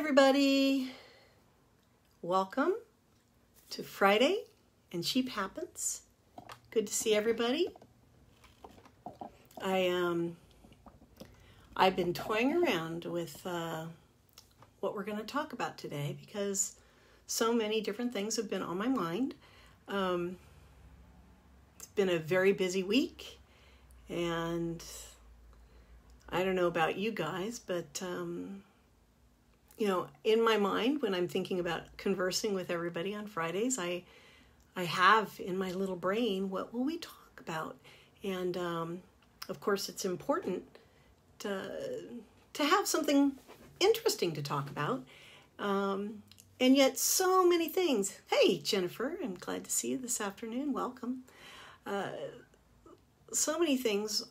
everybody. Welcome to Friday and Sheep Happens. Good to see everybody. I've been toying around with what we're going to talk about today because so many different things have been on my mind. It's been a very busy week, and I don't know about you guys, but in my mind, when I'm thinking about conversing with everybody on Fridays, I have in my little brain, what will we talk about? And of course, it's important to have something interesting to talk about. And yet so many things. Hey, Jennifer, I'm glad to see you this afternoon. Welcome. So many things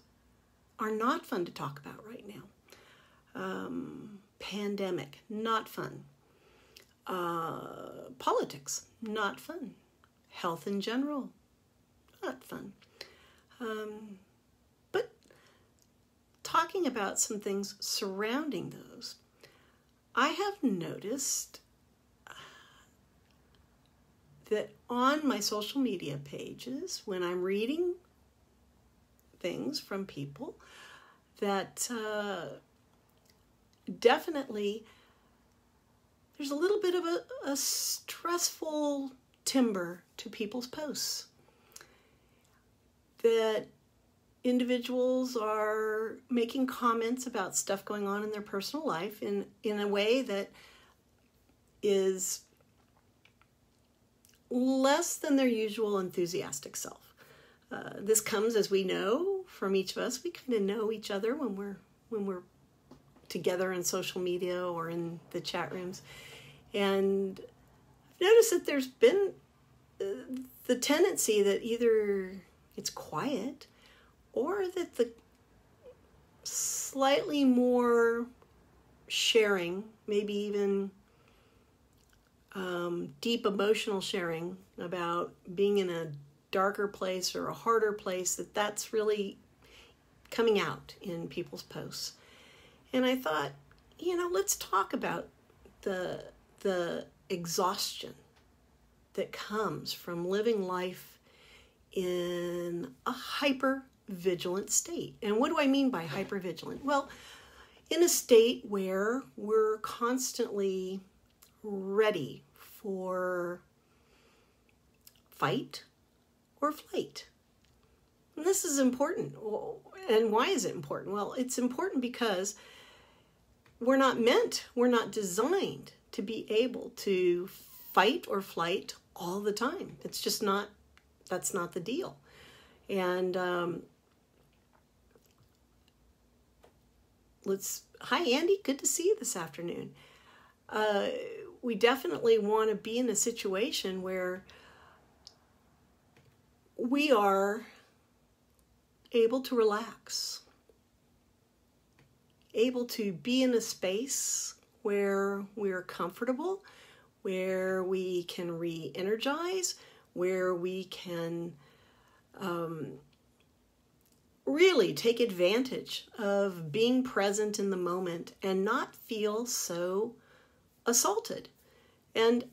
are not fun to talk about right now. Pandemic, not fun. Politics, not fun. Health in general, not fun. But talking about some things surrounding those, I have noticed that on my social media pages, when I'm reading things from people, that definitely there's a little bit of a stressful timbre to people's posts. That individuals are making comments about stuff going on in their personal life in a way that is less than their usual enthusiastic self. This comes, as we know, from each of us. We kind of know each other when we're together in social media or in the chat rooms. And I've noticed that there's been the tendency that either it's quiet or that the slightly more sharing, maybe even deep emotional sharing about being in a darker place or a harder place, that's really coming out in people's posts. And I thought, let's talk about the exhaustion that comes from living life in a hyper-vigilant state. And what do I mean by hyper-vigilant? Well, in a state where we're constantly ready for fight or flight. And this is important. And why is it important? Well, it's important because we're not designed to be able to fight or flight all the time. It's just that's not the deal. And hi Andy, good to see you this afternoon. We definitely want to be in a situation where we are able to relax, able to be in a space where we're comfortable, where we can re-energize, where we can really take advantage of being present in the moment and not feel so assaulted. And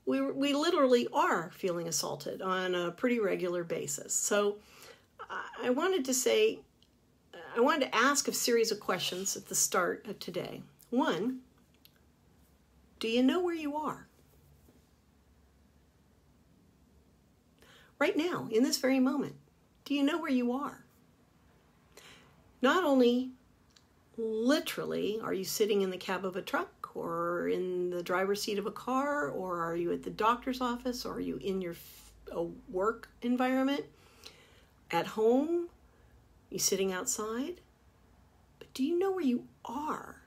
we literally are feeling assaulted on a pretty regular basis. So I wanted to ask a series of questions at the start of today. One, do you know where you are? Right now, in this very moment, do you know where you are? Not only literally are you sitting in the cab of a truck or in the driver's seat of a car, or are you at the doctor's office, or are you in your work environment, at home, you sitting outside, but do you know where you are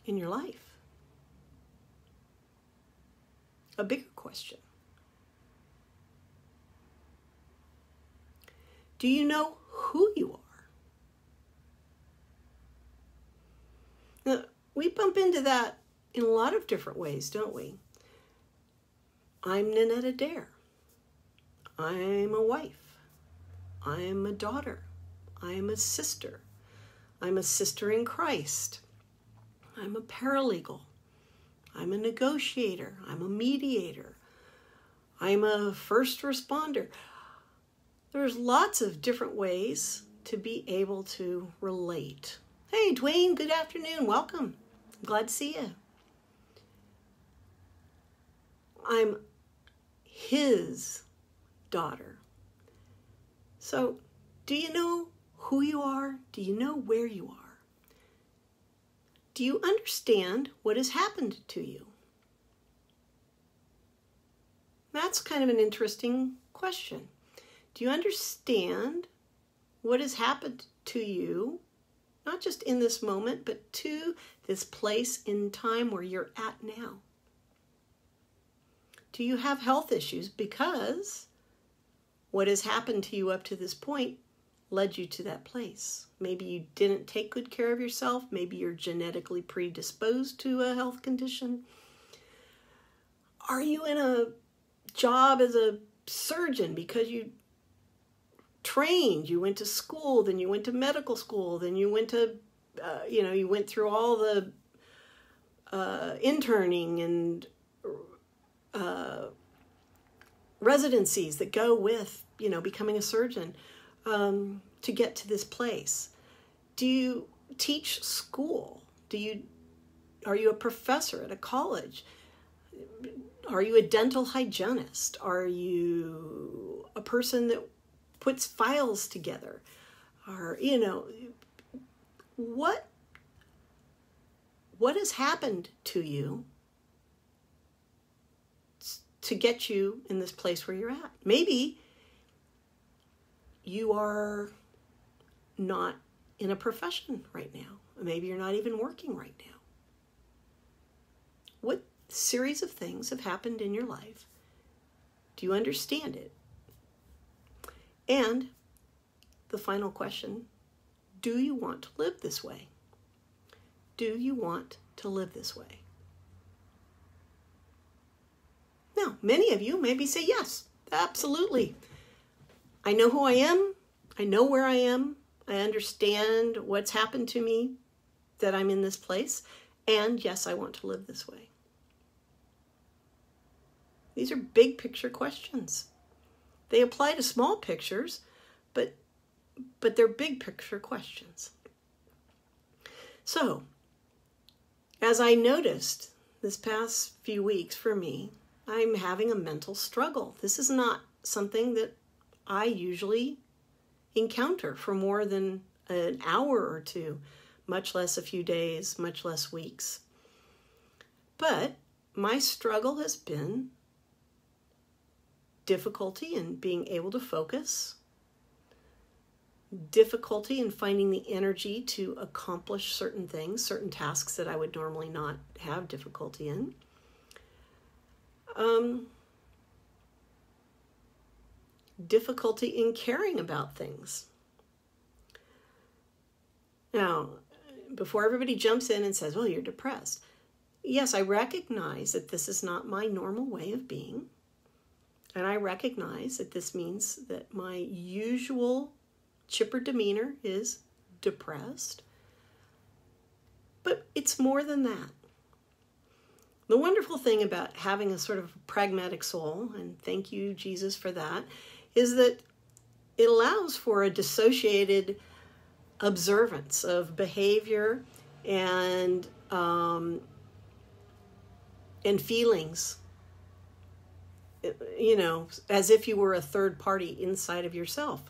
in your life? A bigger question. Do you know who you are? Now, we bump into that in a lot of different ways, don't we? I'm Nanette Adair. I'm a wife. I'm a daughter. I'm a sister. I'm a sister in Christ. I'm a paralegal. I'm a negotiator. I'm a mediator. I'm a first responder. There's lots of different ways to be able to relate. Hey, Dwayne, good afternoon. Welcome. I'm glad to see you. I'm his daughter. So, do you know who you are? Do you know where you are? Do you understand what has happened to you? That's kind of an interesting question. Do you understand what has happened to you, not just in this moment, but to this place in time where you're at now? Do you have health issues because what has happened to you up to this point led you to that place? Maybe you didn't take good care of yourself. Maybe you're genetically predisposed to a health condition. Are you in a job as a surgeon because you trained, you went to school, then you went to medical school, then you went to, you went through all the interning and residencies that go with, becoming a surgeon to get to this place? Do you teach school? Are you a professor at a college? Are you a dental hygienist? Are you a person that puts files together? What has happened to you to get you in this place where you're at? Maybe you are not in a profession right now. Maybe you're not even working right now. What series of things have happened in your life? Do you understand it? And the final question, do you want to live this way? Do you want to live this way? Now, many of you maybe say yes, absolutely. I know who I am. I know where I am. I understand what's happened to me, that I'm in this place. And yes, I want to live this way. These are big picture questions. They apply to small pictures, but they're big picture questions. So, as I noticed this past few weeks for me, I'm having a mental struggle. This is not something that I usually encounter for more than an hour or two, much less a few days, much less weeks. But my struggle has been difficulty in being able to focus, difficulty in finding the energy to accomplish certain things, certain tasks that I would normally not have difficulty in. Difficulty in caring about things. Now, before everybody jumps in and says, well, you're depressed. Yes, I recognize that this is not my normal way of being. And I recognize that this means that my usual chipper demeanor is depressed. But it's more than that. The wonderful thing about having a sort of pragmatic soul, and thank you, Jesus, for that, is that it allows for a dissociated observance of behavior and feelings, as if you were a third party inside of yourself.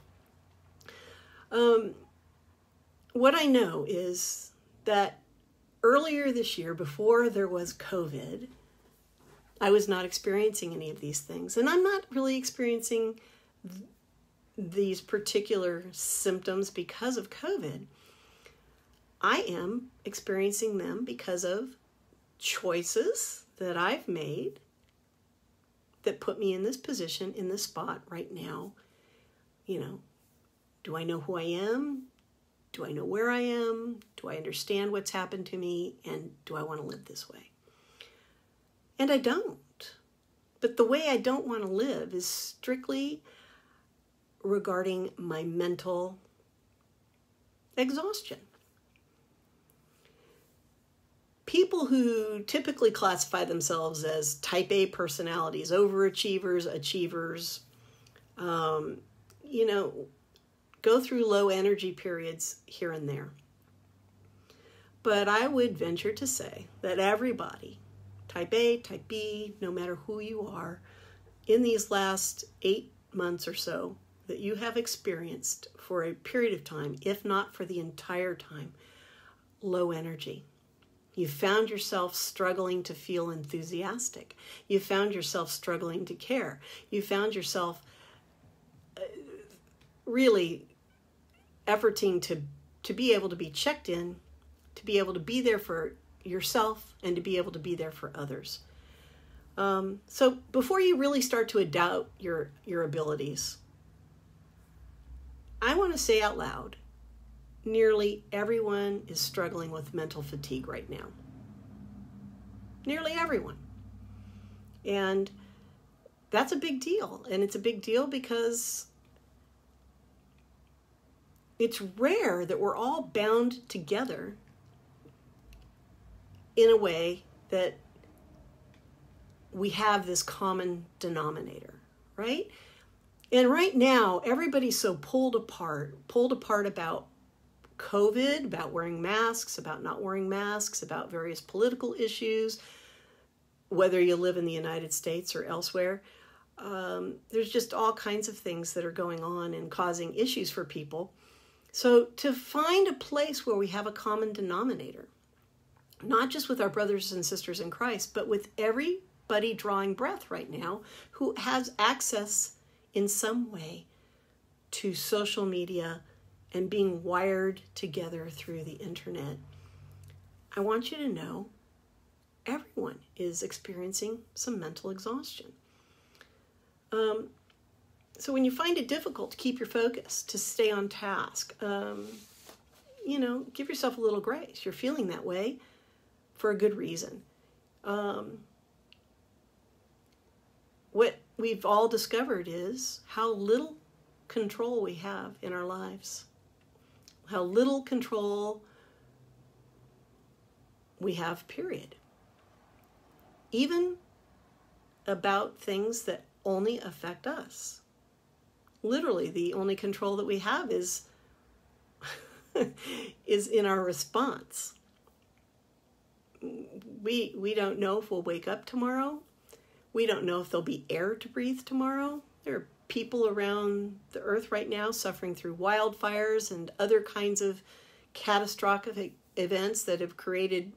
What I know is that earlier this year, before there was COVID, I was not experiencing any of these things. And I'm not really experiencing these particular symptoms because of COVID. I am experiencing them because of choices that I've made that put me in this position, in this spot right now. Do I know who I am? Do I know where I am? Do I understand what's happened to me? And do I want to live this way? And I don't. But the way I don't want to live is strictly regarding my mental exhaustion. people who typically classify themselves as type A personalities, overachievers, achievers, go through low energy periods here and there. But I would venture to say that everybody, type A, type B, no matter who you are, in these last 8 months or so that you have experienced for a period of time, if not for the entire time, low energy. You found yourself struggling to feel enthusiastic. You found yourself struggling to care. You found yourself really efforting to be able to be checked in, to be able to be there for yourself, and to be able to be there for others. So before you really start to doubt your abilities, I want to say out loud, nearly everyone is struggling with mental fatigue right now. Nearly everyone. And that's a big deal. And it's a big deal because it's rare that we're all bound together in a way that we have this common denominator, right? And right now, everybody's so pulled apart about COVID, about wearing masks, about not wearing masks, about various political issues, whether you live in the United States or elsewhere. There's just all kinds of things that are going on and causing issues for people. So to find a place where we have a common denominator, not just with our brothers and sisters in Christ, but with everybody drawing breath right now who has access in some way to social media and being wired together through the internet. I want you to know everyone is experiencing some mental exhaustion. So when you find it difficult to keep your focus, to stay on task, give yourself a little grace. You're feeling that way for a good reason. What we've all discovered is how little control we have in our lives. How little control we have, period. Even about things that only affect us. Literally, the only control that we have is in our response. We don't know if we'll wake up tomorrow. We don't know if there'll be air to breathe tomorrow. There are people around the earth right now suffering through wildfires and other kinds of catastrophic events that have created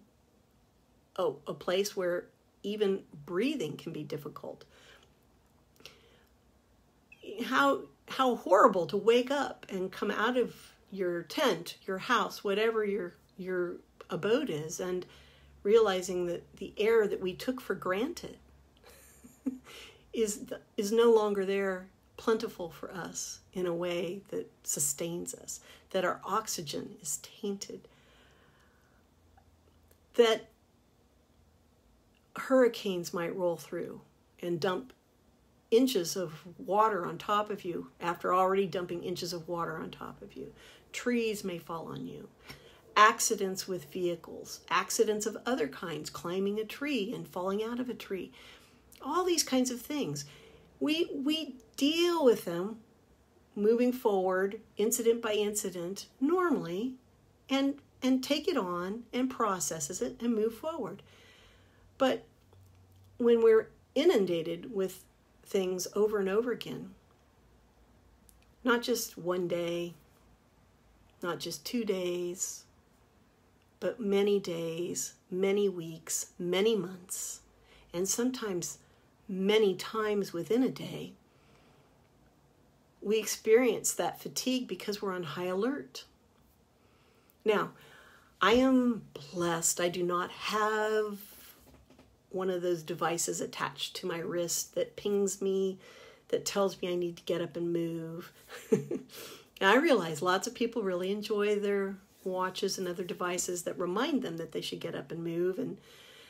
a place where even breathing can be difficult. How horrible to wake up and come out of your tent, your house, whatever your abode is, and realizing that the air that we took for granted is no longer there, plentiful for us in a way that sustains us, that our oxygen is tainted, that hurricanes might roll through and dump inches of water on top of you after already dumping inches of water on top of you. Trees may fall on you. Accidents with vehicles, accidents of other kinds, climbing a tree and falling out of a tree. All these kinds of things. We deal with them moving forward, incident by incident, normally, and take it on and processes it and move forward. But when we're inundated with things over and over again, not just one day, not just 2 days, but many days, many weeks, many months, and sometimes many times within a day, we experience that fatigue because we're on high alert. Now, I am blessed. I do not have one of those devices attached to my wrist that pings me, that tells me I need to get up and move. And I realize lots of people really enjoy their watches and other devices that remind them that they should get up and move, and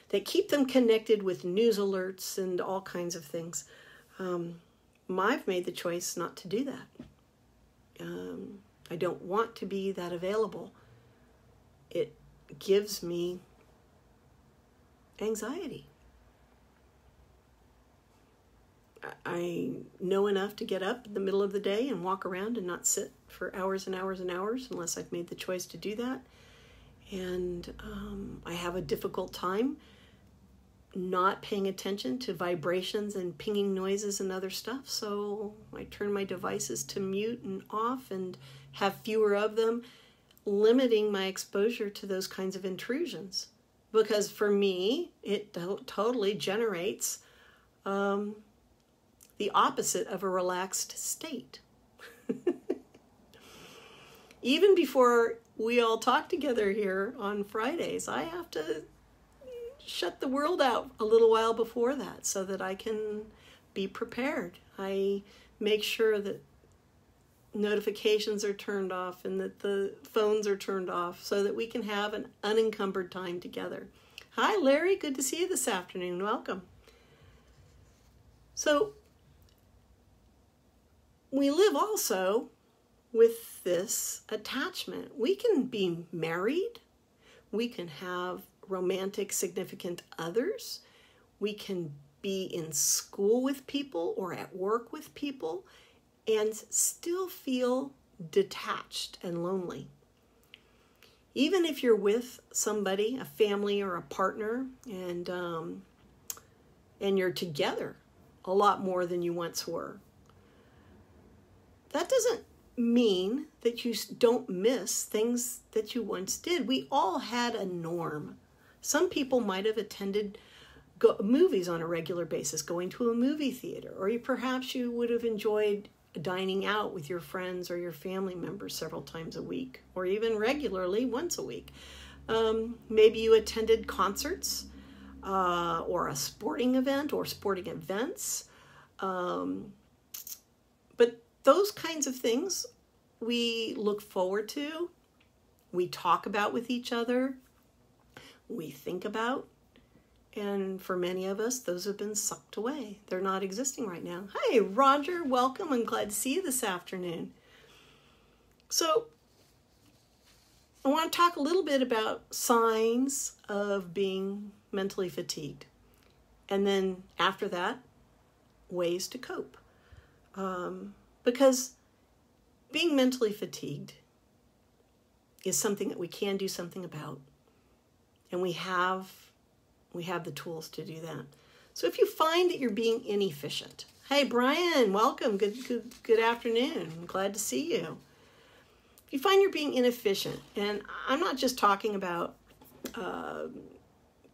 that keep them connected with news alerts and all kinds of things. I've made the choice not to do that. I don't want to be that available. It gives me anxiety. I know enough to get up in the middle of the day and walk around and not sit for hours and hours and hours unless I've made the choice to do that. And I have a difficult time not paying attention to vibrations and pinging noises and other stuff. So I turn my devices to mute and off and have fewer of them, limiting my exposure to those kinds of intrusions. Because for me, it totally generates the opposite of a relaxed state. Even before we all talk together here on Fridays, I have to shut the world out a little while before that so that I can be prepared. I make sure that notifications are turned off and that the phones are turned off so that we can have an unencumbered time together. Hi, Larry. Good to see you this afternoon. Welcome. So we live also with this attachment. We can be married. We can have romantic, significant others. We can be in school with people or at work with people and still feel detached and lonely. Even if you're with somebody, a family or a partner, and you're together a lot more than you once were, that doesn't mean that you don't miss things that you once did. We all had a norm. Some people might have attended movies on a regular basis, going to a movie theater, or perhaps you would have enjoyed dining out with your friends or your family members several times a week, or even regularly once a week. Maybe you attended concerts or a sporting event or sporting events. But those kinds of things we look forward to, we talk about with each other, we think about, and for many of us, those have been sucked away. They're not existing right now. Hi, Roger, welcome. I'm glad to see you this afternoon. So I want to talk a little bit about signs of being mentally fatigued. And then after that, ways to cope. Because being mentally fatigued is something that we can do something about. And we have the tools to do that. So if you find that you're being inefficient, hey, Brian, welcome. Good afternoon. I'm glad to see you. If you find you're being inefficient, and I'm not just talking about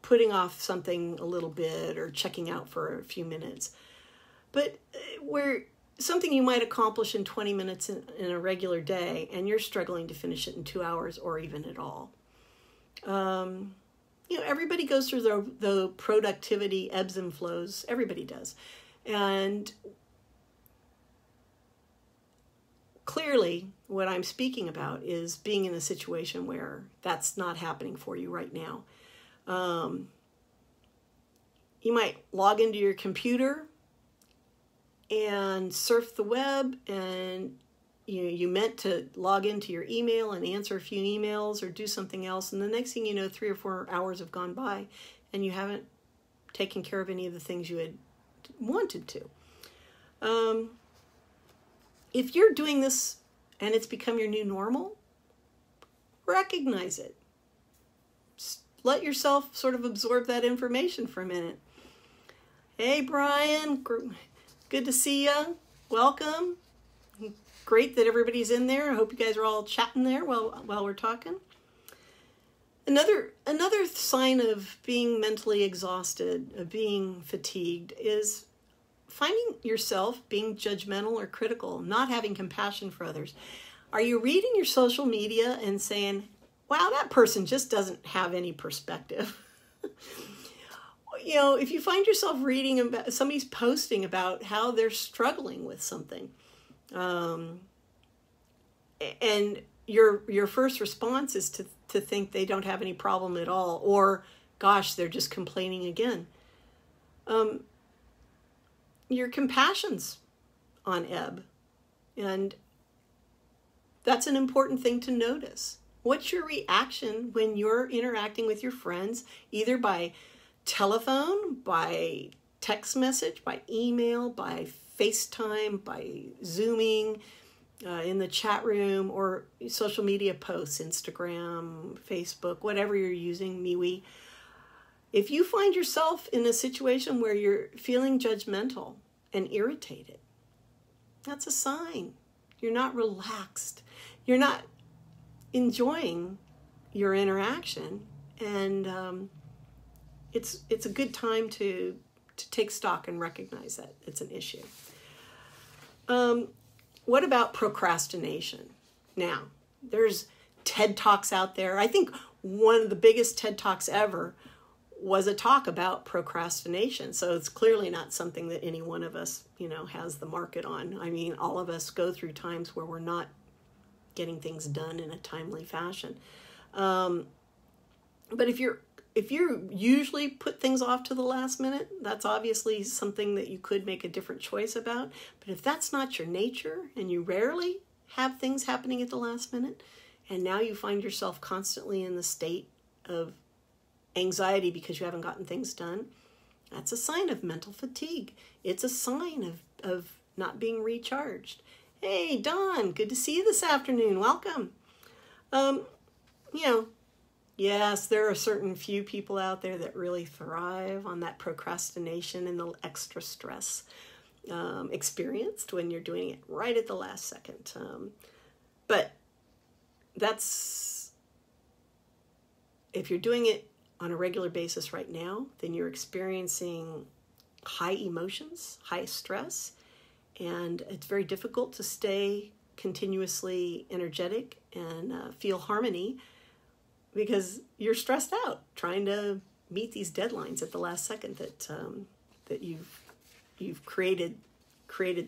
putting off something a little bit or checking out for a few minutes, but where something you might accomplish in 20 minutes in a regular day, and you're struggling to finish it in 2 hours or even at all. Everybody goes through the productivity ebbs and flows. Everybody does. And clearly, what I'm speaking about is being in a situation where that's not happening for you right now. You might log into your computer and surf the web, and you meant to log into your email and answer a few emails or do something else, and the next thing you know, 3 or 4 hours have gone by and you haven't taken care of any of the things you had wanted to. If you're doing this and it's become your new normal, recognize it. Let yourself sort of absorb that information for a minute. Hey, Brian, good to see you. Welcome. Great that everybody's in there. I hope you guys are all chatting there while we're talking. Another sign of being mentally exhausted, of being fatigued, is finding yourself being judgmental or critical, not having compassion for others. Are you reading your social media and saying, wow, that person just doesn't have any perspective? If you find yourself reading about somebody's posting about how they're struggling with something, and your first response is to think they don't have any problem at all, or gosh, they're just complaining again. Your compassion's on ebb, and that's an important thing to notice. What's your reaction when you're interacting with your friends, either by telephone, by text message, by email, by FaceTime, by Zooming, in the chat room, or social media posts, Instagram, Facebook, whatever you're using, MeWe. If you find yourself in a situation where you're feeling judgmental and irritated, that's a sign. You're not relaxed. You're not enjoying your interaction, and it's a good time to take stock and recognize that it's an issue. What about procrastination? Now, there's TED Talks out there. I think one of the biggest TED Talks ever was a talk about procrastination. So it's clearly not something that any one of us, has the market on. I mean, all of us go through times where we're not getting things done in a timely fashion. But if you usually put things off to the last minute, that's obviously something that you could make a different choice about. But if that's not your nature and you rarely have things happening at the last minute, and now you find yourself constantly in the state of anxiety because you haven't gotten things done, that's a sign of mental fatigue. It's a sign of not being recharged. Hey, Dawn, good to see you this afternoon. Welcome. Yes, there are certain few people out there that really thrive on that procrastination and the extra stress experienced when you're doing it right at the last second. But if you're doing it on a regular basis right now, then you're experiencing high emotions, high stress, and it's very difficult to stay continuously energetic and feel harmony, because you're stressed out trying to meet these deadlines at the last second that you've created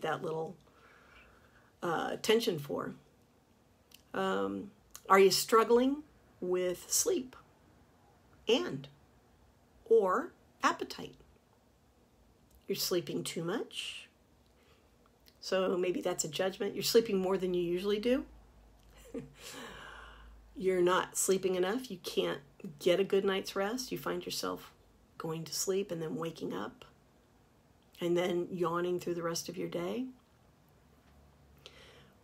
that little tension for. Are you struggling with sleep or appetite? You're sleeping too much, so maybe that's a judgment. You're sleeping more than you usually do. You're not sleeping enough. You can't get a good night's rest. You find yourself going to sleep and then waking up and then yawning through the rest of your day.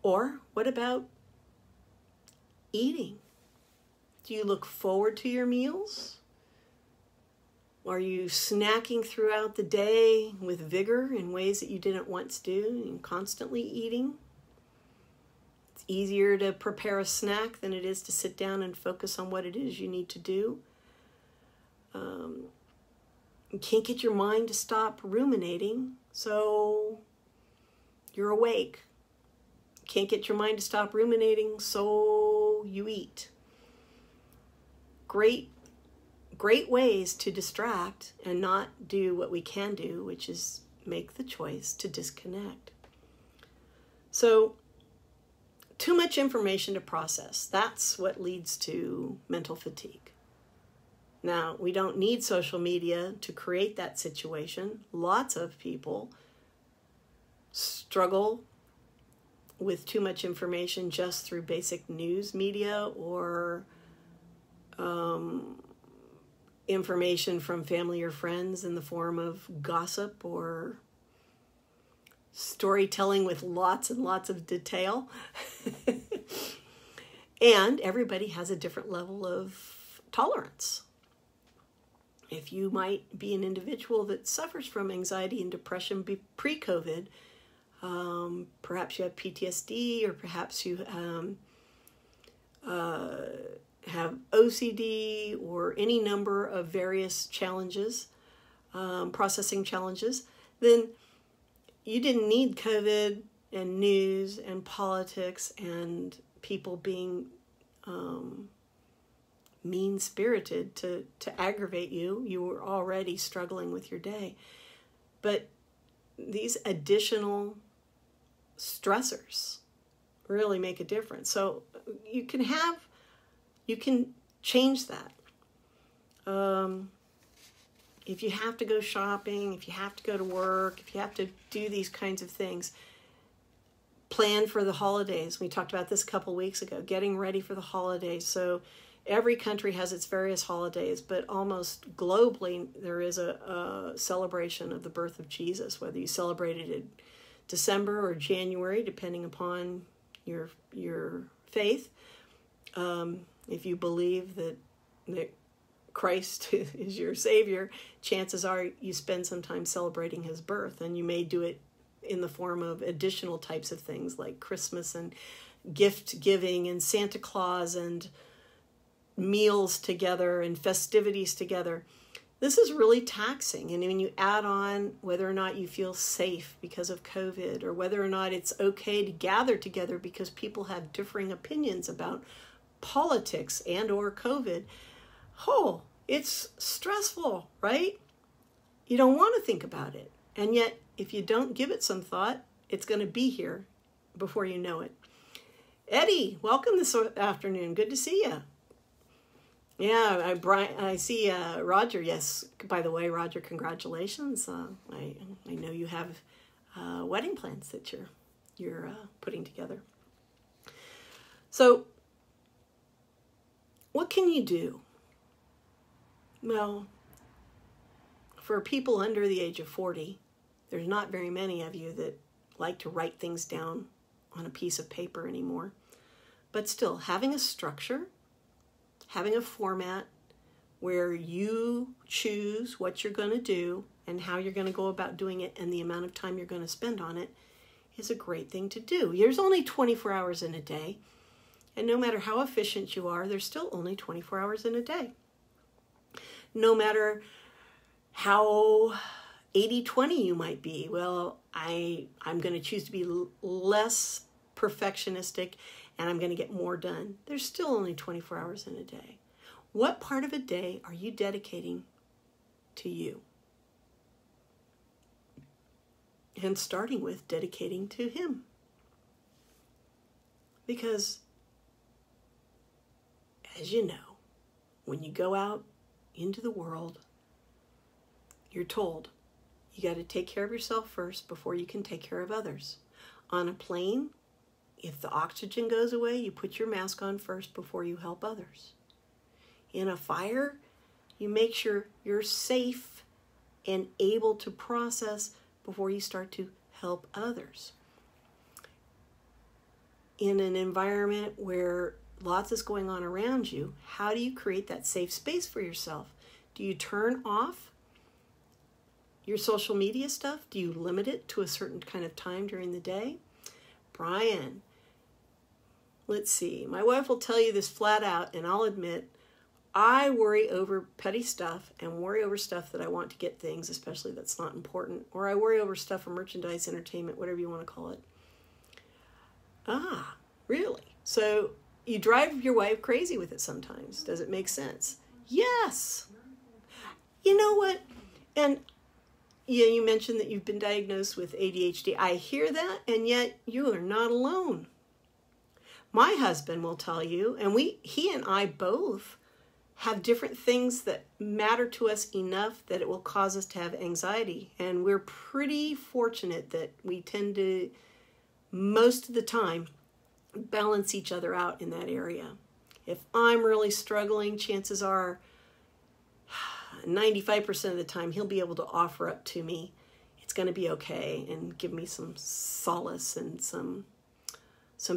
Or what about eating? Do you look forward to your meals? Are you snacking throughout the day with vigor in ways that you didn't once do and constantly eating? It's easier to prepare a snack than it is to sit down and focus on what it is you need to do. You can't get your mind to stop ruminating, so you're awake. Can't get your mind to stop ruminating, so you eat. Great ways to distract and not do what we can do, which is make the choice to disconnect. So, too much information to process. That's what leads to mental fatigue. Now, we don't need social media to create that situation. Lots of people struggle with too much information just through basic news media or information from family or friends in the form of gossip or storytelling with lots and lots of detail. And everybody has a different level of tolerance. If you might be an individual that suffers from anxiety and depression pre-COVID, perhaps you have PTSD, or perhaps you have OCD, or any number of various challenges, processing challenges, then you didn't need COVID and news and politics and people being mean-spirited to aggravate you. You were already struggling with your day. But these additional stressors really make a difference. So you can change that. If you have to go shopping, if you have to go to work, if you have to do these kinds of things, plan for the holidays. We talked about this a couple weeks ago, getting ready for the holidays. So every country has its various holidays, but almost globally there is a celebration of the birth of Jesus, whether you celebrate it in December or January, depending upon your faith. If you believe that Christ is your Savior, chances are you spend some time celebrating his birth, and you may do it in the form of additional types of things like Christmas and gift giving and Santa Claus and meals together and festivities together. This is really taxing. And when you add on whether or not you feel safe because of COVID, or whether or not it's okay to gather together because people have differing opinions about politics and or COVID, it's stressful, right? You don't want to think about it. And yet, if you don't give it some thought, it's going to be here before you know it. Eddie, welcome this afternoon. Good to see you. Yeah, I see Roger. Yes, by the way, Roger, congratulations. I know you have wedding plans that you're putting together. So, what can you do? Well, for people under the age of 40, there's not very many of you that like to write things down on a piece of paper anymore. But still, having a structure, having a format where you choose what you're going to do and how you're going to go about doing it and the amount of time you're going to spend on it is a great thing to do. There's only 24 hours in a day. And no matter how efficient you are, there's still only 24 hours in a day. No matter how 80-20 you might be, well, I'm going to choose to be less perfectionistic and I'm going to get more done. There's still only 24 hours in a day. What part of a day are you dedicating to you? And starting with dedicating to him. Because, as you know, when you go out into the world, you're told you got to take care of yourself first before you can take care of others. On a plane, if the oxygen goes away, you put your mask on first before you help others. In a fire, you make sure you're safe and able to process before you start to help others. In an environment where lots is going on around you, how do you create that safe space for yourself? Do you turn off your social media stuff? Do you limit it to a certain kind of time during the day? Brian, let's see. My wife will tell you this flat out, and I'll admit, I worry over petty stuff and worry over stuff that I want to get things, especially that's not important. Or I worry over stuff for merchandise, entertainment, whatever you want to call it. Ah, really? So you drive your wife crazy with it sometimes. Does it make sense? Yes. You know what? And yeah, you mentioned that you've been diagnosed with ADHD. I hear that, and yet you are not alone. My husband will tell you, and he and I both have different things that matter to us enough that it will cause us to have anxiety. And we're pretty fortunate that we tend to, most of the time, balance each other out in that area. If I'm really struggling, chances are 95% of the time he'll be able to offer up to me, it's going to be okay, and give me some solace and some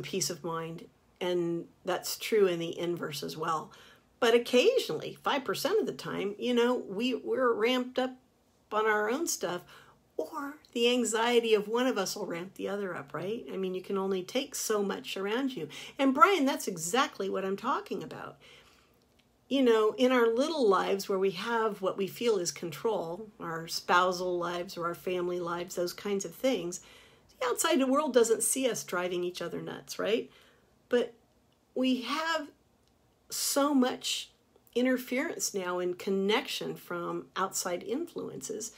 peace of mind. And that's true in the inverse as well. But occasionally, 5% of the time, we're ramped up on our own stuff, or the anxiety of one of us will ramp the other up, right? I mean, you can only take so much around you. And Brian, that's exactly what I'm talking about. In our little lives where we have what we feel is control, our spousal lives or our family lives, those kinds of things, the outside world doesn't see us driving each other nuts, right? But we have so much interference now and connection from outside influences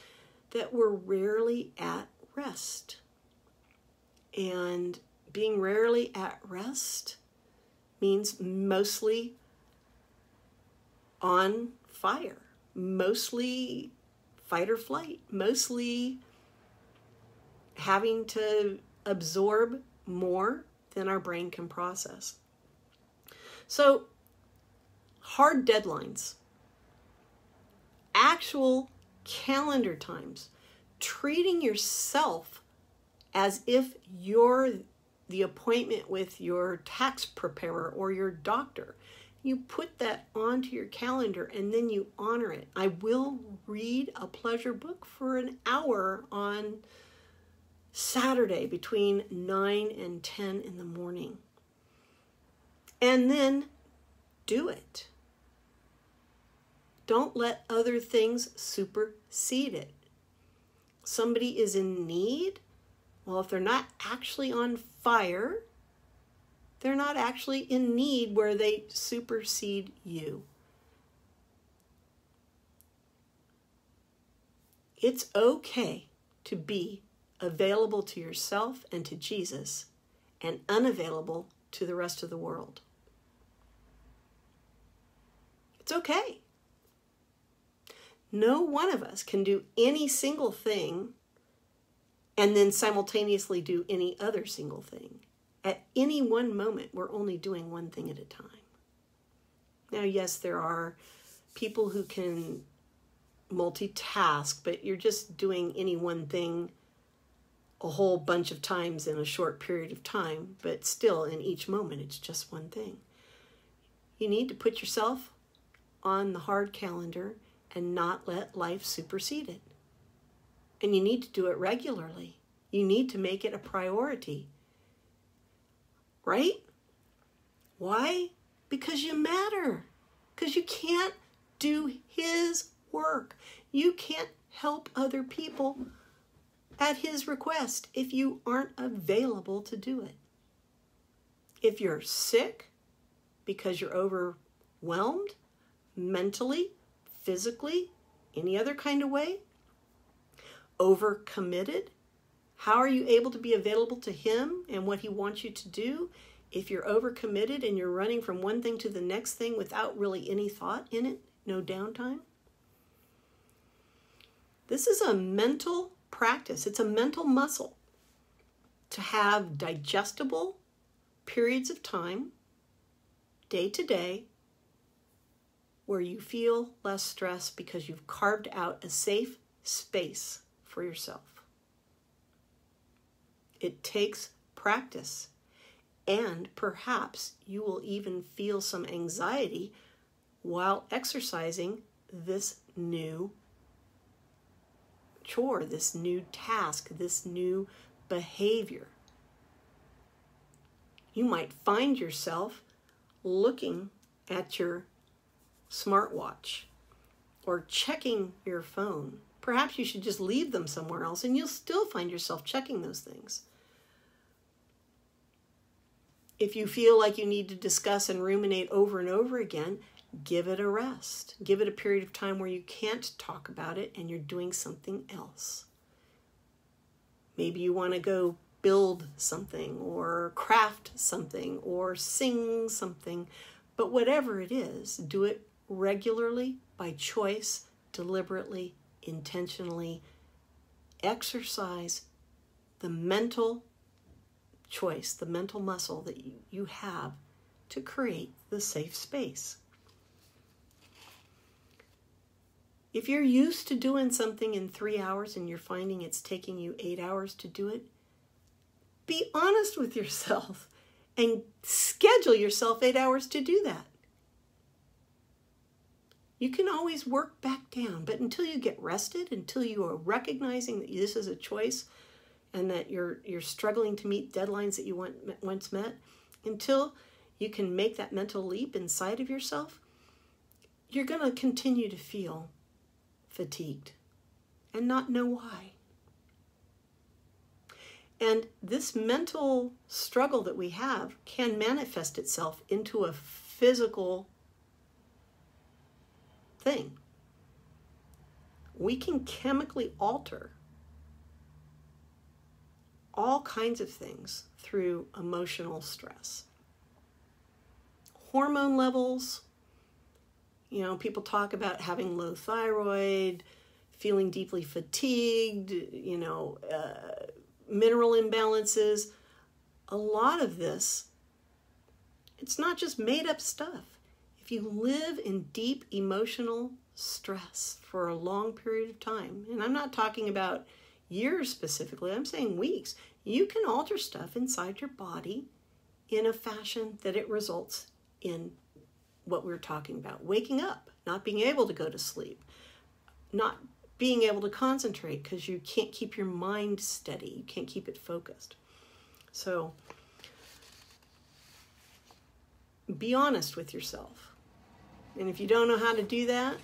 that we're rarely at rest. And being rarely at rest means mostly on fire, mostly fight or flight, mostly having to absorb more than our brain can process. So hard deadlines, actual calendar times, treating yourself as if you're the appointment with your tax preparer or your doctor. You put that onto your calendar and then you honor it. I will read a pleasure book for an hour on Saturday between 9 and 10 in the morning. And then do it. Don't let other things supersede it. Somebody is in need. Well, if they're not actually on fire, they're not actually in need where they supersede you. It's okay to be available to yourself and to Jesus and unavailable to the rest of the world. It's okay. No one of us can do any single thing and then simultaneously do any other single thing. At any one moment, we're only doing one thing at a time. Now, yes, there are people who can multitask, but you're just doing any one thing a whole bunch of times in a short period of time, but still in each moment, it's just one thing. You need to put yourself on the hard calendar and not let life supersede it. And you need to do it regularly. You need to make it a priority. Right? Why? Because you matter. Because you can't do His work. You can't help other people at His request if you aren't available to do it. If you're sick because you're overwhelmed, mentally, physically, any other kind of way, overcommitted, how are you able to be available to Him and what He wants you to do if you're overcommitted and you're running from one thing to the next thing without really any thought in it, no downtime? This is a mental practice. It's a mental muscle to have digestible periods of time, day to day, where you feel less stress because you've carved out a safe space for yourself. It takes practice, and perhaps you will even feel some anxiety while exercising this new chore, this new task, this new behavior. You might find yourself looking at your smartwatch or checking your phone. Perhaps you should just leave them somewhere else and you'll still find yourself checking those things. If you feel like you need to discuss and ruminate over and over again, give it a rest. Give it a period of time where you can't talk about it and you're doing something else. Maybe you want to go build something or craft something or sing something. But whatever it is, do it regularly, by choice, deliberately, intentionally. Exercise the mental choice, the mental muscle that you have to create the safe space. If you're used to doing something in 3 hours and you're finding it's taking you 8 hours to do it, be honest with yourself and schedule yourself 8 hours to do that. You can always work back down, but until you get rested, until you are recognizing that this is a choice and that you're struggling to meet deadlines that you once met, until you can make that mental leap inside of yourself, you're going to continue to feel fatigued and not know why. And this mental struggle that we have can manifest itself into a physical thing. We can chemically alter all kinds of things through emotional stress. Hormone levels, people talk about having low thyroid, feeling deeply fatigued, mineral imbalances. A lot of this, it's not just made up stuff. If you live in deep emotional stress for a long period of time, and I'm not talking about years specifically, I'm saying weeks, you can alter stuff inside your body in a fashion that it results in what we're talking about. Waking up, not being able to go to sleep, not being able to concentrate because you can't keep your mind steady. You can't keep it focused. So be honest with yourself. And if you don't know how to do that,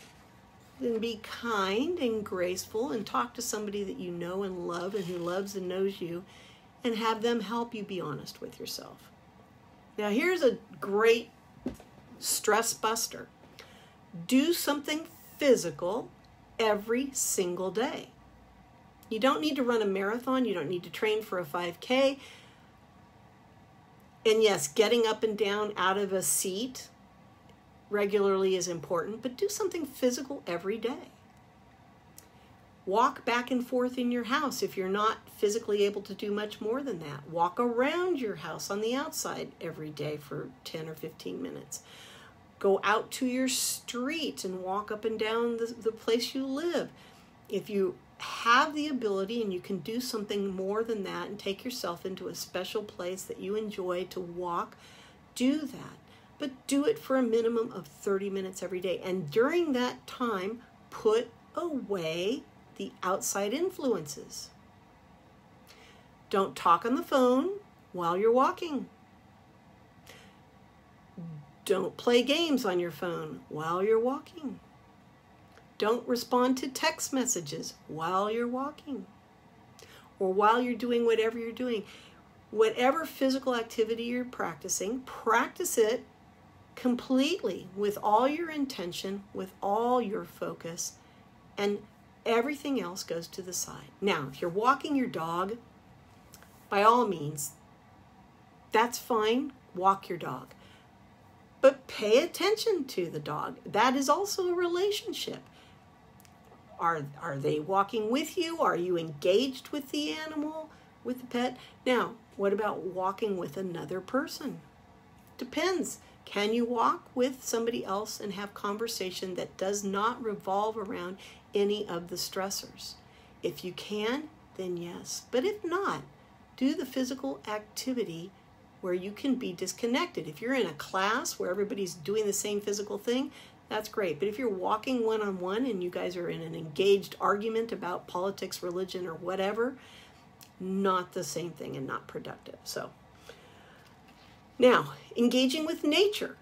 then be kind and graceful and talk to somebody that you know and love and who loves and knows you, and have them help you be honest with yourself. Now, here's a great stress buster. Do something physical every single day. You don't need to run a marathon. You don't need to train for a 5K. And yes, getting up and down out of a seat regularly is important, but do something physical every day. Walk back and forth in your house if you're not physically able to do much more than that. Walk around your house on the outside every day for 10 or 15 minutes. Go out to your street and walk up and down the place you live. If you have the ability and you can do something more than that and take yourself into a special place that you enjoy to walk, do that. But do it for a minimum of 30 minutes every day. And during that time, put away the outside influences. Don't talk on the phone while you're walking. Don't play games on your phone while you're walking. Don't respond to text messages while you're walking or while you're doing whatever you're doing. Whatever physical activity you're practicing, practice it completely with all your intention, with all your focus, and everything else goes to the side. Now, if you're walking your dog, by all means, that's fine. Walk your dog. But pay attention to the dog. That is also a relationship. Are they walking with you? Are you engaged with the animal, with the pet? Now, what about walking with another person? Depends. Can you walk with somebody else and have conversation that does not revolve around any of the stressors? If you can, then yes. But if not, do the physical activity where you can be disconnected. If you're in a class where everybody's doing the same physical thing, that's great. But if you're walking one-on-one and you guys are in an engaged argument about politics, religion, or whatever, not the same thing and not productive. So now, engaging with nature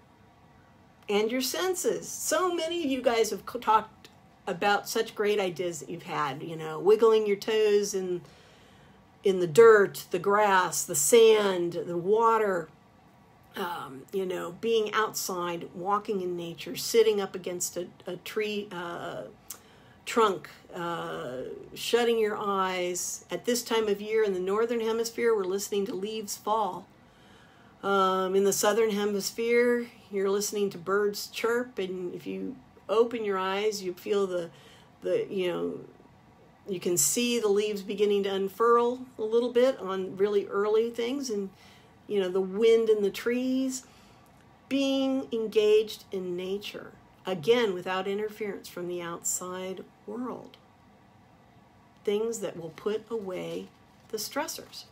and your senses. So many of you guys have talked about such great ideas that you've had, wiggling your toes in the dirt, the grass, the sand, the water, being outside, walking in nature, sitting up against a tree trunk, shutting your eyes. At this time of year in the northern hemisphere, we're listening to leaves fall. In the southern hemisphere, you're listening to birds chirp, and if you open your eyes, you feel you can see the leaves beginning to unfurl a little bit on really early things, and the wind in the trees. Being engaged in nature, again, without interference from the outside world. Things that will put away the stressors.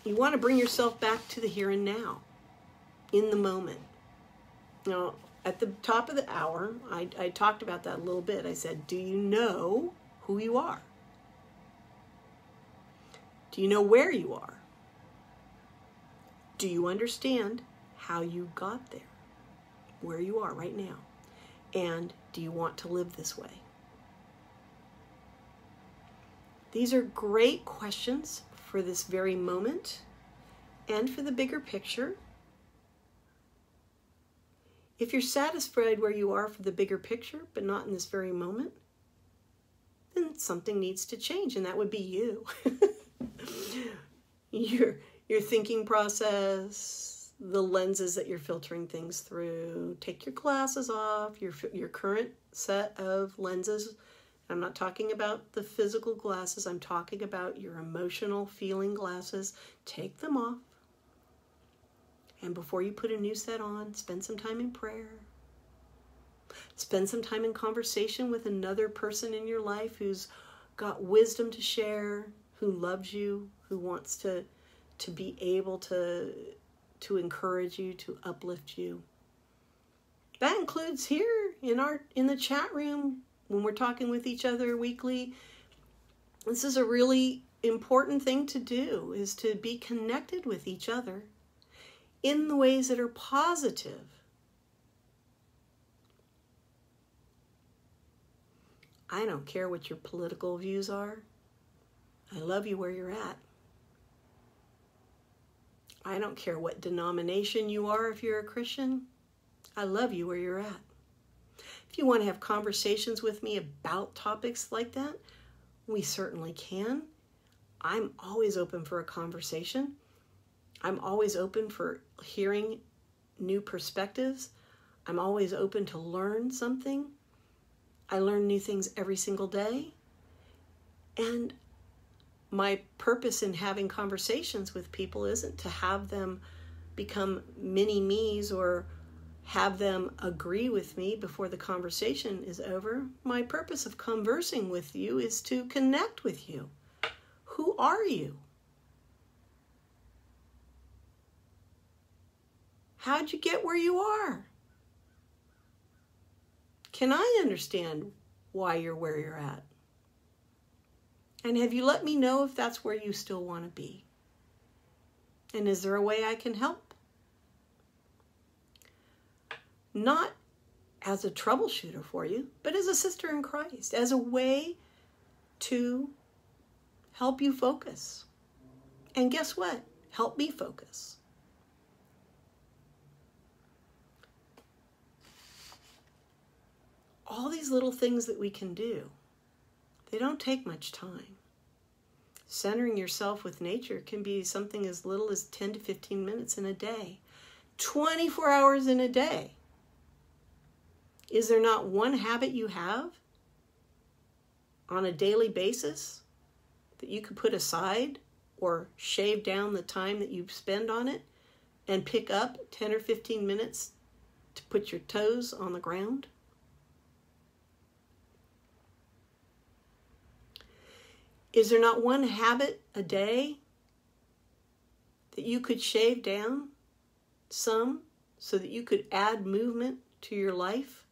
You want to bring yourself back to the here and now, in the moment. Now, at the top of the hour, I talked about that a little bit. I said, do you know who you are? Do you know where you are? Do you understand how you got there, where you are right now? And do you want to live this way? These are great questions for this very moment and for the bigger picture. If you're satisfied where you are for the bigger picture, but not in this very moment, then something needs to change, and that would be you. Your thinking process, the lenses that you're filtering things through. Take your glasses off, your current set of lenses. I'm not talking about the physical glasses. I'm talking about your emotional feeling glasses. Take them off And before you put a new set on, spend some time in prayer. Spend some time in conversation with another person in your life who's got wisdom to share, who loves you, who wants to be able to encourage you, to uplift you. That includes here in the chat room when we're talking with each other weekly. This is a really important thing to do, is to be connected with each other in the ways that are positive. I don't care what your political views are. I love you where you're at. I don't care what denomination you are if you're a Christian. I love you where you're at. If you want to have conversations with me about topics like that, we certainly can. I'm always open for a conversation. I'm always open for hearing new perspectives. I'm always open to learn something. I learn new things every single day. And my purpose in having conversations with people isn't to have them become mini-me's or have them agree with me before the conversation is over. My purpose of conversing with you is to connect with you. Who are you? How'd you get where you are? Can I understand why you're where you're at? And have you let me know if that's where you still want to be? And is there a way I can help? Not as a troubleshooter for you, but as a sister in Christ, as a way to help you focus. And guess what? Help me focus. All these little things that we can do, they don't take much time. Centering yourself with nature can be something as little as 10 to 15 minutes in a day. 24 hours in a day. Is there not one habit you have on a daily basis that you could put aside or shave down the time that you spend on it and pick up 10 or 15 minutes to put your toes on the ground? Is there not one habit a day that you could shave down some so that you could add movement to your life?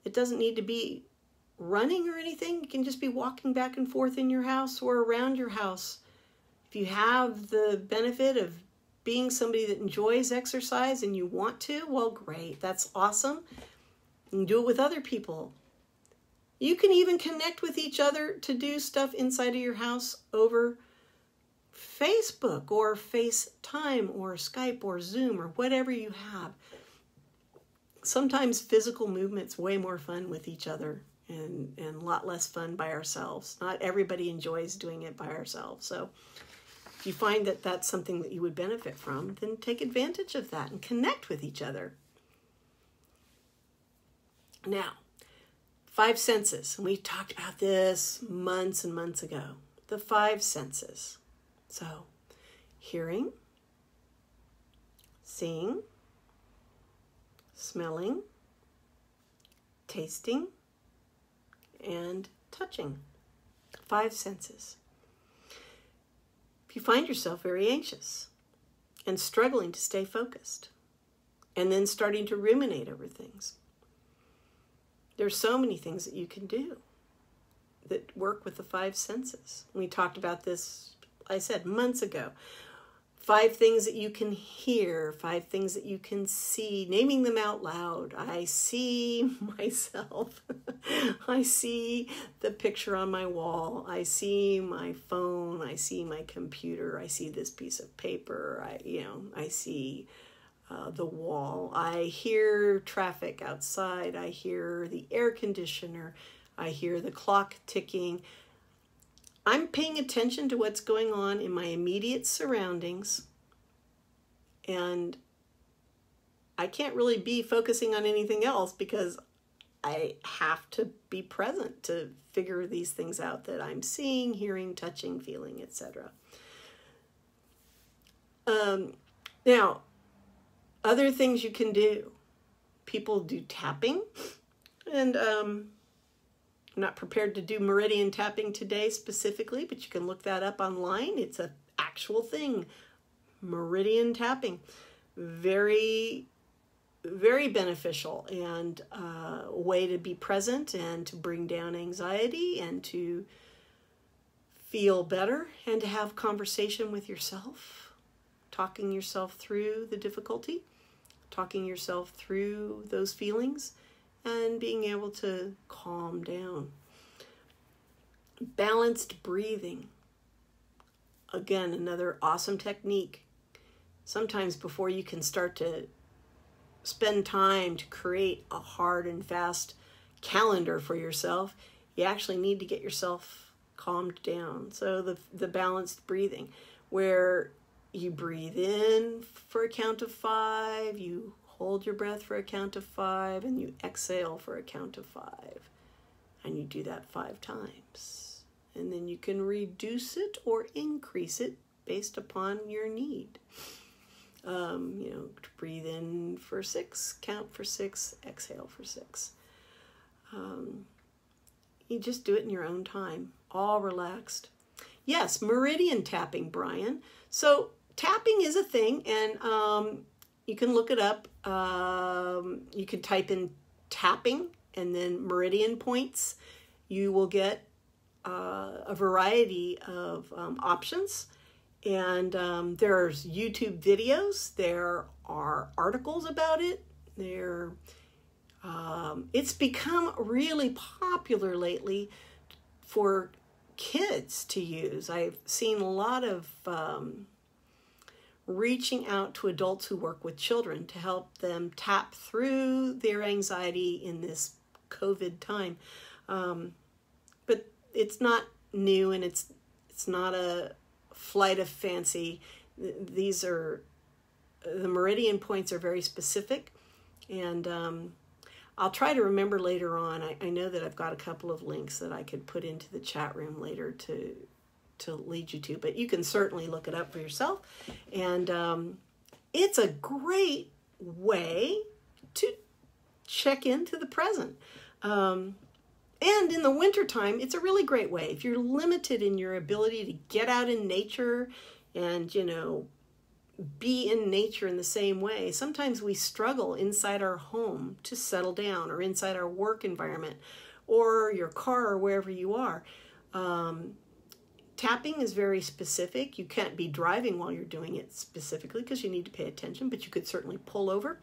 It doesn't need to be running or anything. You can just be walking back and forth in your house or around your house. If you have the benefit of being somebody that enjoys exercise and you want to, well, great. That's awesome. You can do it with other people. You can even connect with each other to do stuff inside of your house over Facebook or FaceTime or Skype or Zoom or whatever you have. Sometimes physical movement's way more fun with each other and a lot less fun by ourselves. Not everybody enjoys doing it by ourselves. So if you find that that's something that you would benefit from, then take advantage of that and connect with each other. Now, 5 senses. And we talked about this months and months ago. The 5 senses. So, hearing, seeing, smelling, tasting, and touching. 5 senses. If you find yourself very anxious and struggling to stay focused, and then starting to ruminate over things, there's so many things that you can do that work with the 5 senses. We talked about this, I said, months ago. 5 things that you can hear, 5 things that you can see, naming them out loud. I see myself. I see the picture on my wall. I see my phone. I see my computer. I see this piece of paper. I see the wall. I hear traffic outside. I hear the air conditioner. I hear the clock ticking. I'm paying attention to what's going on in my immediate surroundings, and I can't really be focusing on anything else because I have to be present to figure these things out that I'm seeing, hearing, touching, feeling, etc. Now, other things you can do. People do tapping, and I'm not prepared to do meridian tapping today specifically, but you can look that up online. It's an actual thing. Meridian tapping. Very, very beneficial, and a way to be present and to bring down anxiety and to feel better and to have conversation with yourself, talking yourself through the difficulty, talking yourself through those feelings, and being able to calm down. Balanced breathing. Again, another awesome technique. Sometimes before you can start to spend time to create a hard and fast calendar for yourself, you actually need to get yourself calmed down. So the balanced breathing, where you breathe in for a count of 5, you hold your breath for a count of 5, and you exhale for a count of 5. And you do that 5 times. And then you can reduce it or increase it based upon your need. Breathe in for 6, count for 6, exhale for 6. You just do it in your own time, all relaxed. Yes, meridian tapping, Brian. So tapping is a thing, and you can look it up. You can type in tapping and then meridian points. You will get a variety of options. And there's YouTube videos. There are articles about it. It's become really popular lately for kids to use. I've seen a lot of reaching out to adults who work with children to help them tap through their anxiety in this COVID time. But it's not new, and it's not a flight of fancy. These are, the meridian points are very specific, and I'll try to remember later on. I know that I've got a couple of links that I could put into the chat room later to lead you to, but you can certainly look it up for yourself. And it's a great way to check into the present. And in the wintertime, it's a really great way. If you're limited in your ability to get out in nature and, be in nature in the same way, sometimes we struggle inside our home to settle down, or inside our work environment or your car or wherever you are. Tapping is very specific. You can't be driving while you're doing it specifically because you need to pay attention, but you could certainly pull over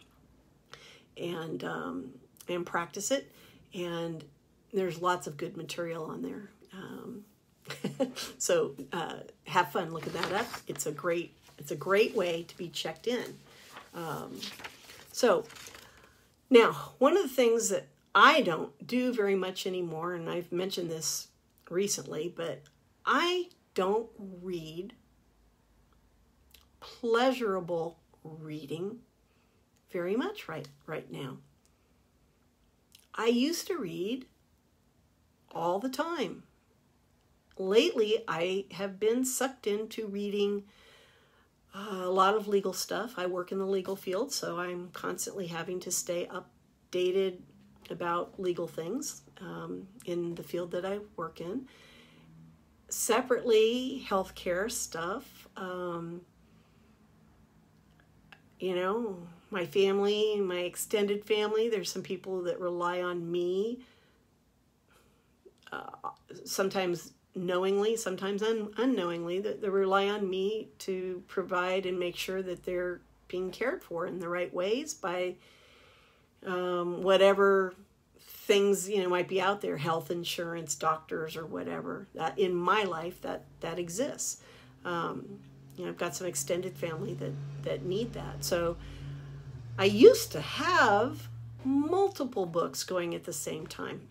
and practice it. And there's lots of good material on there. So have fun looking that up. It's a great way to be checked in. So now, one of the things that I don't do very much anymore, and I've mentioned this recently, but I don't read pleasurable reading very much right now. I used to read all the time. Lately, I have been sucked into reading a lot of legal stuff. I work in the legal field, so I'm constantly having to stay updated about legal things in the field that I work in. Separately, healthcare stuff. My family, my extended family, there's some people that rely on me, sometimes knowingly, sometimes unknowingly, that they rely on me to provide and make sure that they're being cared for in the right ways by whatever things might be out there, health insurance, doctors, or whatever. That in my life that exists. I've got some extended family that need that. So I used to have multiple books going at the same time,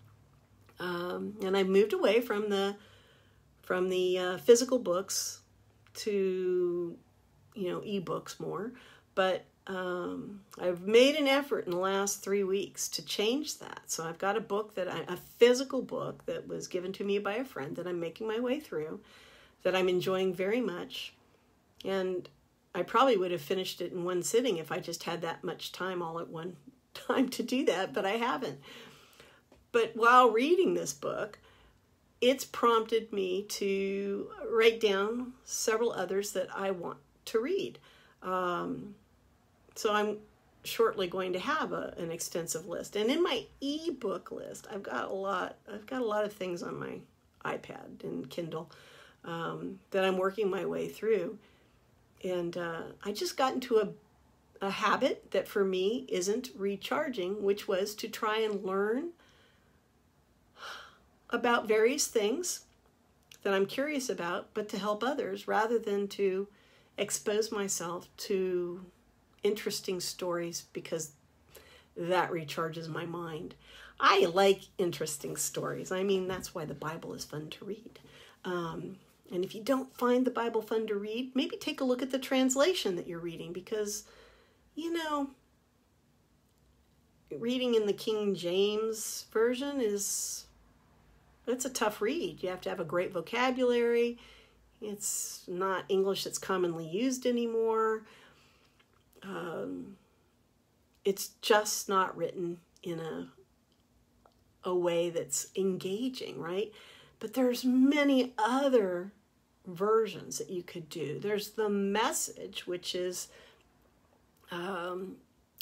and I moved away from the physical books to ebooks more. But I've made an effort in the last 3 weeks to change that. So I've got a physical book that was given to me by a friend that I'm making my way through, that I'm enjoying very much. And I probably would have finished it in one sitting if I just had that much time all at one time to do that, but I haven't. But while reading this book, it's prompted me to write down several others that I want to read. So I'm shortly going to have an extensive list. And in my ebook list, I've got a lot of things on my iPad and Kindle that I'm working my way through. And I just got into a habit that for me isn't recharging, which was to try and learn about various things that I'm curious about, but to help others rather than to expose myself to interesting stories, because that recharges my mind. I like interesting stories. I mean, that's why the Bible is fun to read. And if you don't find the Bible fun to read, maybe take a look at the translation that you're reading, because, reading in the King James Version it's a tough read. You have to have a great vocabulary. It's not English that's commonly used anymore. It's just not written in a way that's engaging, right? But there's many other versions that you could do. There's the Message, which is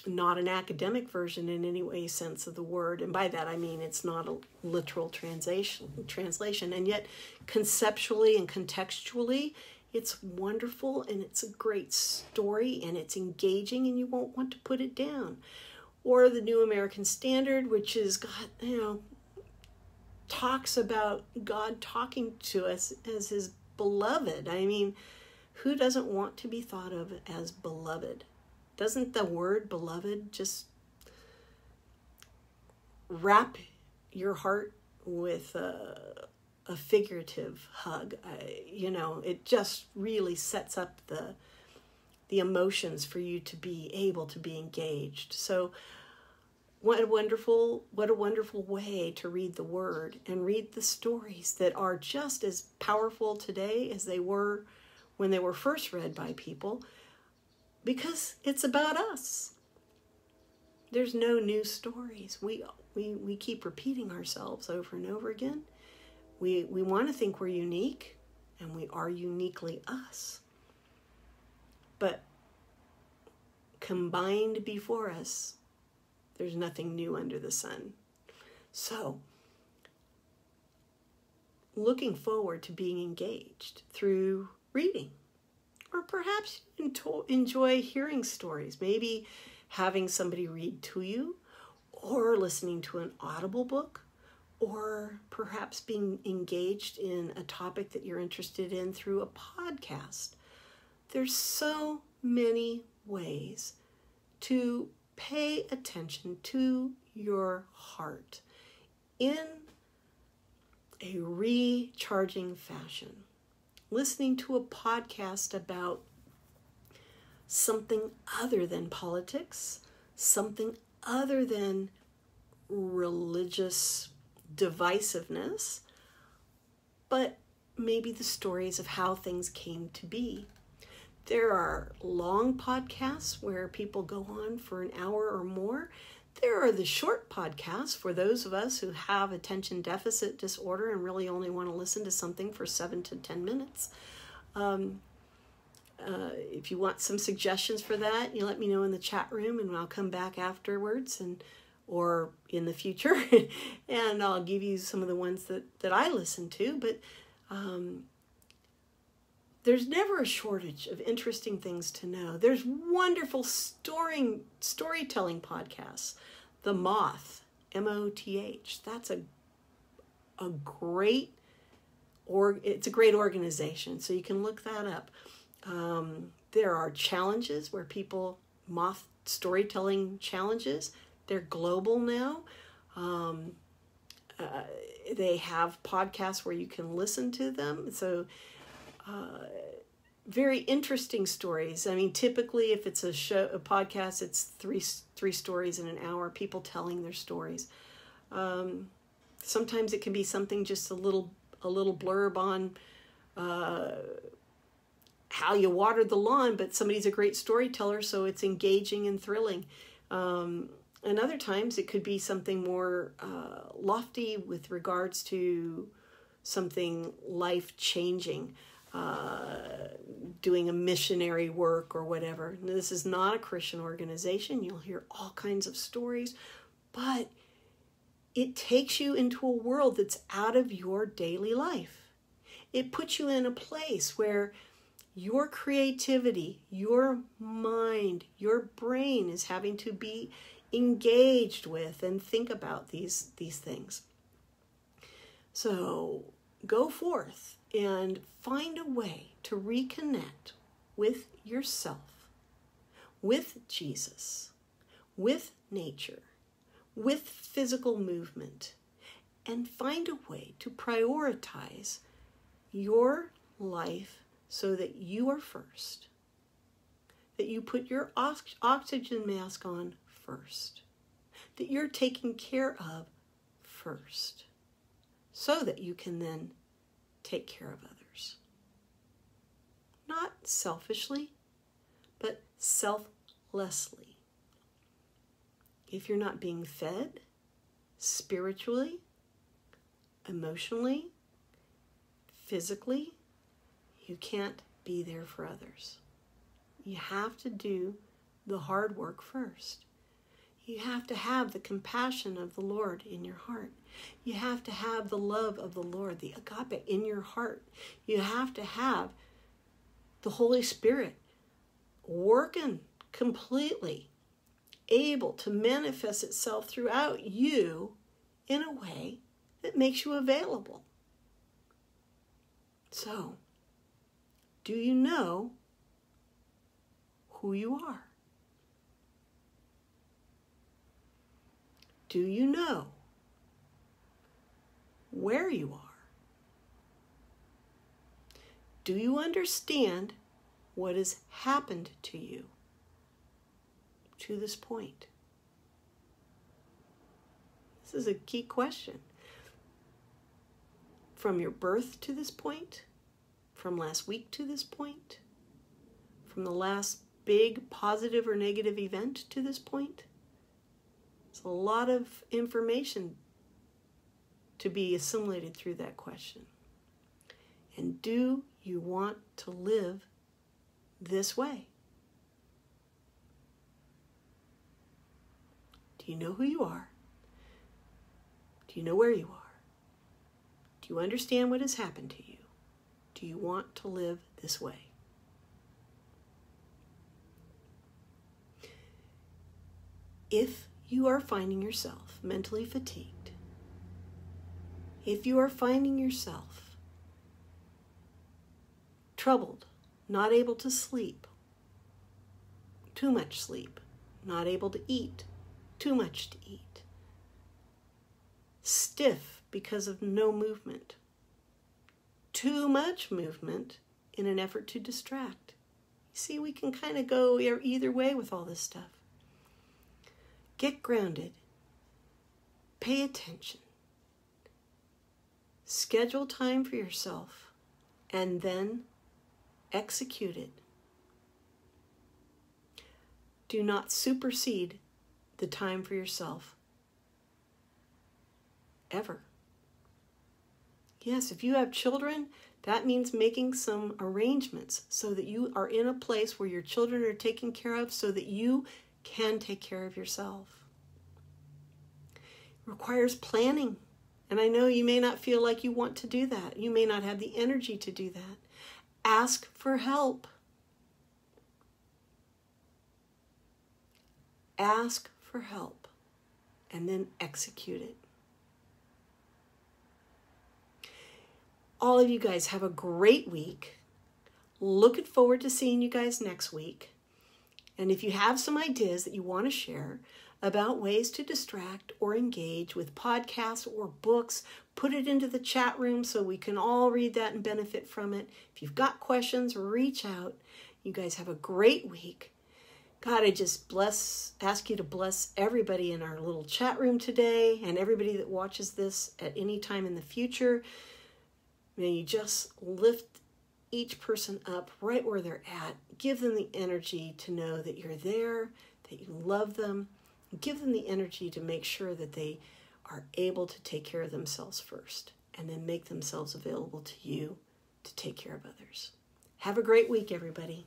not an academic version in any way sense of the word. And by that I mean it's not a literal translation. And yet conceptually and contextually, it's wonderful, and it's a great story, and it's engaging, and you won't want to put it down. Or the New American Standard, which is talks about God talking to us as his beloved. I mean, who doesn't want to be thought of as beloved? Doesn't the word beloved just wrap your heart with a figurative hug? It just really sets up the emotions for you to be able to be engaged. So what a wonderful way to read the Word and read the stories that are just as powerful today as they were when they were first read by people, because it's about us. There's no new stories. We keep repeating ourselves over and over again. We want to think we're unique, and we are uniquely us. But combined before us, there's nothing new under the sun. So, looking forward to being engaged through reading. Or perhaps enjoy hearing stories, maybe having somebody read to you, or listening to an audible book, or perhaps being engaged in a topic that you're interested in through a podcast. There's so many ways to pay attention to your heart in a recharging fashion. Listening to a podcast about something other than politics, something other than religious divisiveness, but maybe the stories of how things came to be. There are long podcasts where people go on for an hour or more. There are the short podcasts for those of us who have attention deficit disorder and really only want to listen to something for 7 to 10 minutes. If you want some suggestions for that, you let me know in the chat room, and I'll come back afterwards or in the future, and I'll give you some of the ones that I listen to. But there's never a shortage of interesting things to know. There's wonderful storytelling podcasts. The Moth, M-O-T-H. That's a great it's a great organization, so you can look that up. There are challenges where Moth storytelling challenges. They're global now. They have podcasts where you can listen to them. So very interesting stories. I mean, typically if it's a podcast, it's three stories in an hour, people telling their stories. Sometimes it can be something just a little blurb on how you watered the lawn, but somebody's a great storyteller, so it's engaging and thrilling. And other times it could be something more lofty with regards to something life-changing, doing a missionary work or whatever. Now, this is not a Christian organization. You'll hear all kinds of stories, but it takes you into a world that's out of your daily life. It puts you in a place where your creativity, your mind, your brain is having to be engaged with and think about these things. So go forth and find a way to reconnect with yourself, with Jesus, with nature, with physical movement, and find a way to prioritize your life so that you are first, that you put your oxygen mask on first, that you're taken care of first, so that you can then take care of others. Not selfishly, but selflessly. If you're not being fed spiritually, emotionally, physically, you can't be there for others. You have to do the hard work first. You have to have the compassion of the Lord in your heart. You have to have the love of the Lord, the agape, in your heart. You have to have the Holy Spirit working completely, able to manifest itself throughout you in a way that makes you available. So, do you know who you are? Do you know where you are? Do you understand what has happened to you to this point? This is a key question. From your birth to this point, from last week to this point, from the last big positive or negative event to this point. It's a lot of information to be assimilated through that question. And do you want to live this way? Do you know who you are? Do you know where you are? Do you understand what has happened to you? Do you want to live this way? If you are finding yourself mentally fatigued, if you are finding yourself troubled, not able to sleep, too much sleep, not able to eat, too much to eat, stiff because of no movement, too much movement in an effort to distract. You see, we can kind of go either way with all this stuff. Get grounded. Pay attention. Schedule time for yourself and then execute it. Do not supersede the time for yourself. Ever. Yes, if you have children, that means making some arrangements so that you are in a place where your children are taken care of so that you can take care of yourself. It requires planning. And I know you may not feel like you want to do that. You may not have the energy to do that. Ask for help. Ask for help and then execute it. All of you guys have a great week. Looking forward to seeing you guys next week. And if you have some ideas that you want to share about ways to distract or engage with podcasts or books, put it into the chat room so we can all read that and benefit from it. If you've got questions, reach out. You guys have a great week. God, I just ask you to bless everybody in our little chat room today and everybody that watches this at any time in the future. May you just lift each person up right where they're at. Give them the energy to know that you're there, that you love them. Give them the energy to make sure that they are able to take care of themselves first, and then make themselves available to you to take care of others. Have a great week, everybody.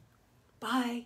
Bye.